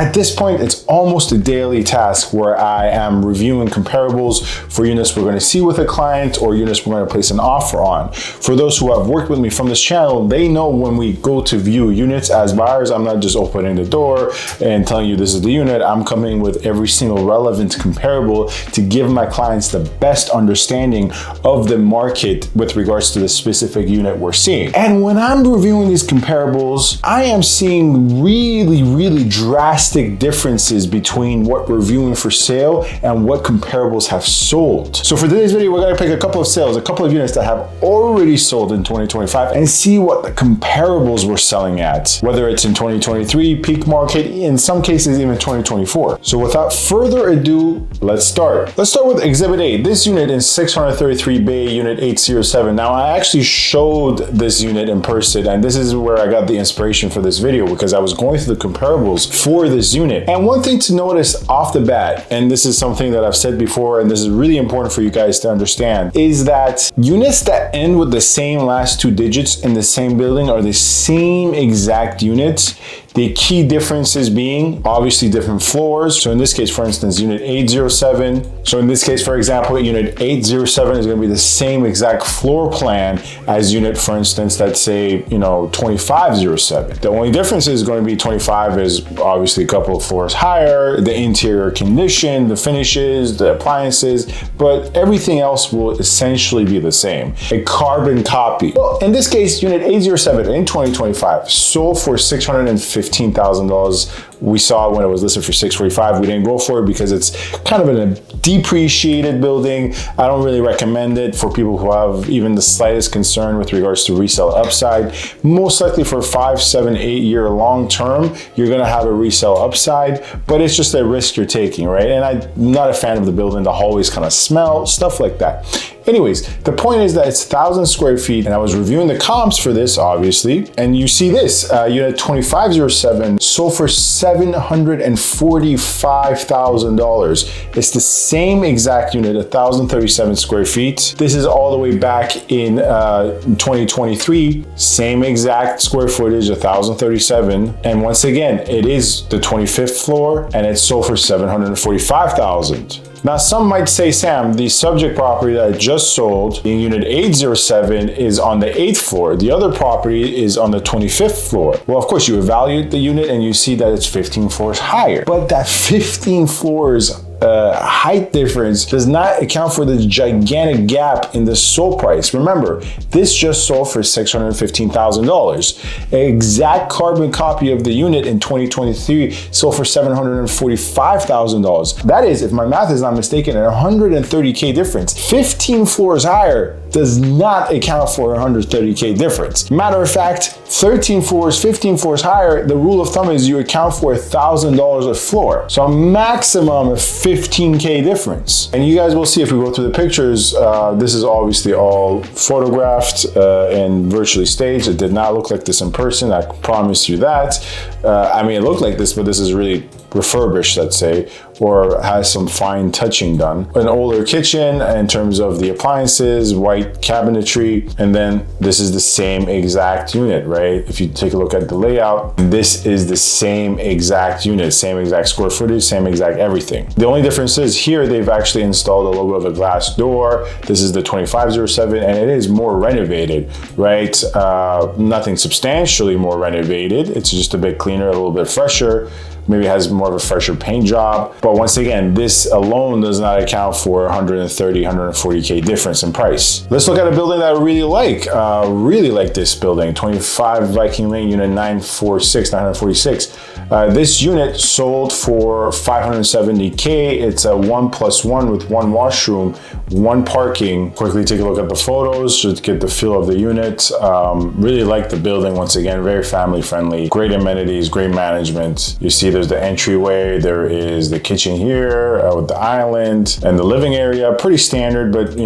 At this point, it's almost a daily task where I am reviewing comparables for units we're going to see with a client or units we're going to place an offer on. For those who have worked with me from this channel, they know when we go to view units as buyers, I'm not just opening the door and telling you this is the unit. I'm coming with every single relevant comparable to give my clients the best understanding of the market with regards to the specific unit we're seeing. And when I'm reviewing these comparables, I am seeing really drastic differences between what we're viewing for sale and what comparables have sold. So for today's video, we're gonna pick a couple of sales, a couple of units that have already sold in 2025 and see what the comparables were selling at, whether it's in 2023, peak market, in some cases even 2024. So without further ado, let's start. Let's start with Exhibit 8. This unit is 633 Bay, Unit 807. Now, I actually showed this unit in person, and this is where I got the inspiration for this video because I was going through the comparables for this unit. And one thing to notice off the bat, and this is something that I've said before, and this is really important for you guys to understand, is that units that end with the same last two digits in the same building are the same exact units. The key differences being obviously different floors. So in this case, for instance, unit 807. So in this case, for example, unit 807 is going to be the same exact floor plan as unit, for instance, let's say, 2507. The only difference is going to be 25 is obviously a couple of floors higher, the interior condition, the finishes, the appliances, but everything else will essentially be the same. A carbon copy. Well, in this case, unit 807 in 2025 sold for $615,000. We saw it when it was listed for $645,000. We didn't go for it because it's kind of a depreciated building. I don't really recommend it for people who have even the slightest concern with regards to resale upside. Most likely for 5, 7, 8 year long term, you're gonna have a resale upside, but it's just a risk you're taking, right? And I'm not a fan of the building. The hallways kind of smell, stuff like that. Anyways, the point is that it's 1,000 square feet, and I was reviewing the comps for this, obviously, and you see this, unit 2507 sold for $745,000. It's the same exact unit, 1,037 square feet. This is all the way back in 2023, same exact square footage, 1,037. And once again, it is the 25th floor, and it's sold for $745,000. Now, some might say, Sam, the subject property that I just sold in unit 807 is on the 8th floor. The other property is on the 25th floor. Well, of course, you evaluate the unit and you see that it's 15 floors higher. But that 15 floors height difference does not account for the gigantic gap in the sold price. Remember, this just sold for $615,000. An exact carbon copy of the unit in 2023 sold for $745,000. That is, if my math is not mistaken, a $130K difference. 15 floors higher does not account for a $130K difference. Matter of fact, 13 floors, 15 floors higher, the rule of thumb is you account for $1,000 a floor. So a maximum of 15K difference. And you guys will see if we go through the pictures, this is obviously all photographed and virtually staged. It did not look like this in person, I promise you that. I mean, it looked like this, but this is really refurbished, let's say, or has some fine touching done. An older kitchen in terms of the appliances, white cabinetry, and then this is the same exact unit, right? If you take a look at the layout, this is the same exact unit, same exact square footage, same exact everything. The only difference is here they've actually installed a little bit of a glass door. This is the 2507, and it is more renovated, right? Nothing substantially more renovated. It's just a bit cleaner, a little bit fresher. Maybe has more of a fresher paint job. But once again, this alone does not account for 130, 140K difference in price. Let's look at a building that I really like this building, 25 Viking Lane, unit 946. This unit sold for 570K. It's a 1+1 with 1 washroom, 1 parking. Quickly take a look at the photos just to get the feel of the unit. Really like the building, once again, very family friendly, great amenities, great management. You see there's the entryway, there is the kitchen here with the island and the living area, pretty standard, but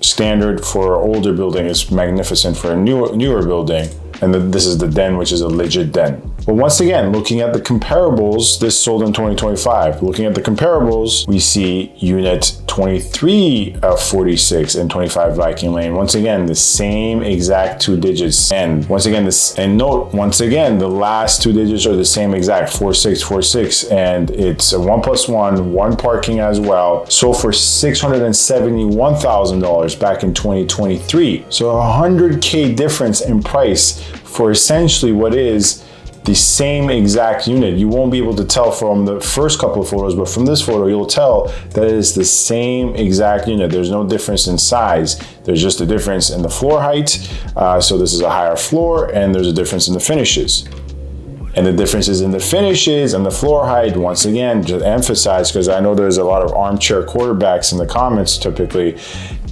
standard for an older building is magnificent for a newer building. And this is the den, which is a legit den. But once again, looking at the comparables, this sold in 2025. Looking at the comparables, we see unit 2346 and 25 Viking Lane. Once again, the same exact 2 digits. And once again, note, once again, the last 2 digits are the same exact, 4646. And it's a 1+1, 1 parking as well. Sold for $671,000 back in 2023. So $100K difference in price for essentially what is the same exact unit. You won't be able to tell from the first couple of photos, but from this photo, you'll tell that it is the same exact unit. There's no difference in size. There's just a difference in the floor height. So this is a higher floor, and there's a difference in the finishes. And the differences in the finishes and the floor height, once again, just emphasize, because I know there's a lot of armchair quarterbacks in the comments typically,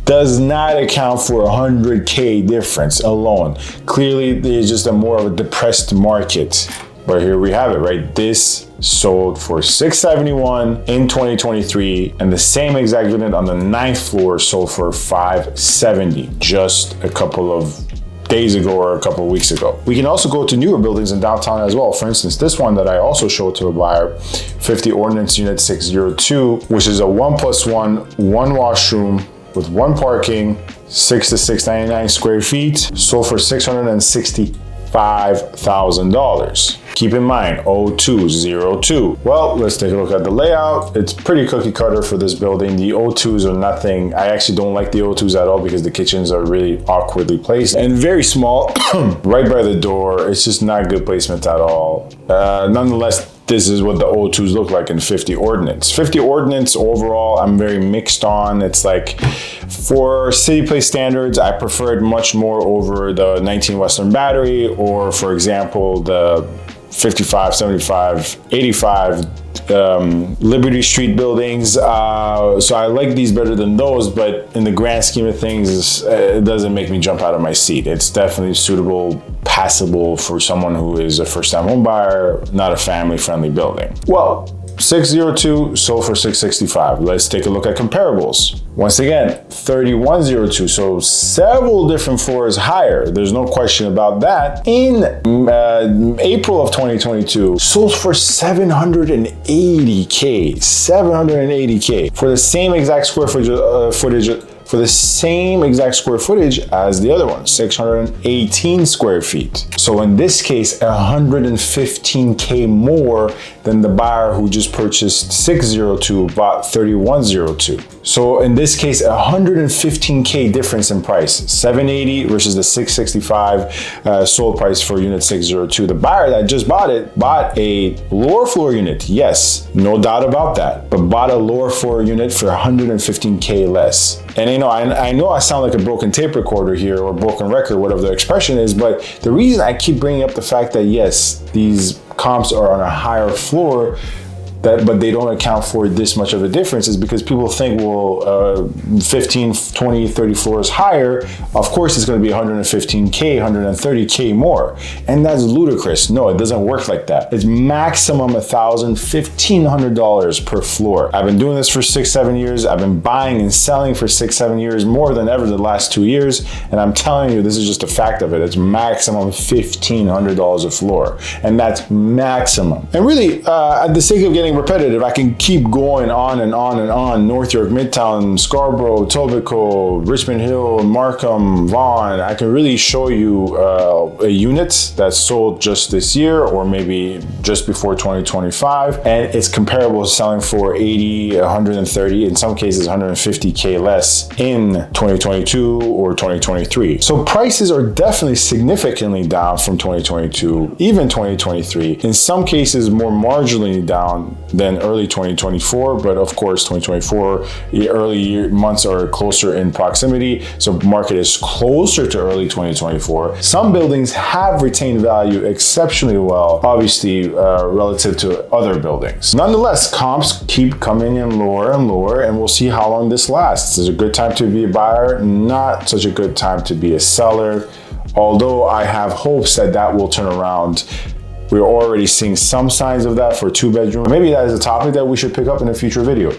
does not account for $100K difference alone. Clearly, there's just a more of a depressed market. But here we have it, right? This sold for $671 in 2023, and the same exact unit on the 9th floor sold for $570 just a couple of days ago or a couple of weeks ago. We can also go to newer buildings in downtown as well. For instance, this one that I also showed to a buyer, 50 Ordnance Unit 602, which is a 1+1, 1 washroom with 1 parking, 6 to 699 square feet, sold for $665,000. Keep in mind, 0202. Well, let's take a look at the layout. It's pretty cookie cutter for this building. The O2s are nothing. I actually don't like the O2s at all because the kitchens are really awkwardly placed and very small, right by the door. It's just not good placement at all. Nonetheless, this is what the O2s look like in 50 Ordnance. 50 Ordnance overall, I'm very mixed on. It's like, for City Place standards, I prefer it much more over the 19 Western Battery, or for example, the 55, 75, 85 Liberty Street buildings. So I like these better than those, but in the grand scheme of things, it doesn't make me jump out of my seat. It's definitely suitable, passable for someone who is a first-time home buyer, not a family-friendly building. Well, 602 sold for 665. Let's take a look at comparables. Once again, 3102, so several different floors higher. There's no question about that. In April of 2022, sold for $780K. $780K for the same exact square footage for the same exact square footage as the other one, 618 square feet. So in this case, $115K more than the buyer who just purchased 602 bought 3102. So in this case, $115K difference in price, 780 versus the 665 sold price for unit 602. The buyer that just bought it bought a lower floor unit, yes, no doubt about that, but bought a lower floor unit for $115K less. And I know I sound like a broken tape recorder here, or broken record, whatever the expression is, but the reason I keep bringing up the fact that yes, these comps are on a higher floor, but they don't account for this much of a difference is because people think, well, 15, 20, 30 floors higher, of course it's going to be 115K, 130K more. And that's ludicrous. No, it doesn't work like that. It's maximum $1,000, $1,500 per floor. I've been doing this for 6-7 years. I've been buying and selling for 6-7 years, more than ever the last 2 years. And I'm telling you, this is just a fact of it. It's maximum $1,500 a floor. And that's maximum. And really, at the sake of getting repetitive, I can keep going on and on and on. North York, Midtown, Scarborough, Etobicoke, Richmond Hill, Markham, Vaughan. I can really show you a unit that's sold just this year or maybe just before 2025, and it's comparable to selling for 80, 130, in some cases 150K less in 2022 or 2023. So prices are definitely significantly down from 2022, even 2023. In some cases more marginally down than early 2024, but of course 2024, the early months are closer in proximity, so market is closer to early 2024. Some buildings have retained value exceptionally well, obviously relative to other buildings. Nonetheless, comps keep coming in lower and lower, and we'll see how long this lasts. It's a good time to be a buyer, not such a good time to be a seller, although I have hopes that that will turn around. We're already seeing some signs of that for 2-bedroom. Maybe that is a topic that we should pick up in a future video.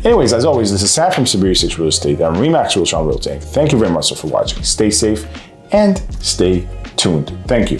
Anyways, as always, this is Sam from SaberiSixRealEstate. I'm Remax Realtron Realty. Thank you very much for watching. Stay safe and stay tuned. Thank you.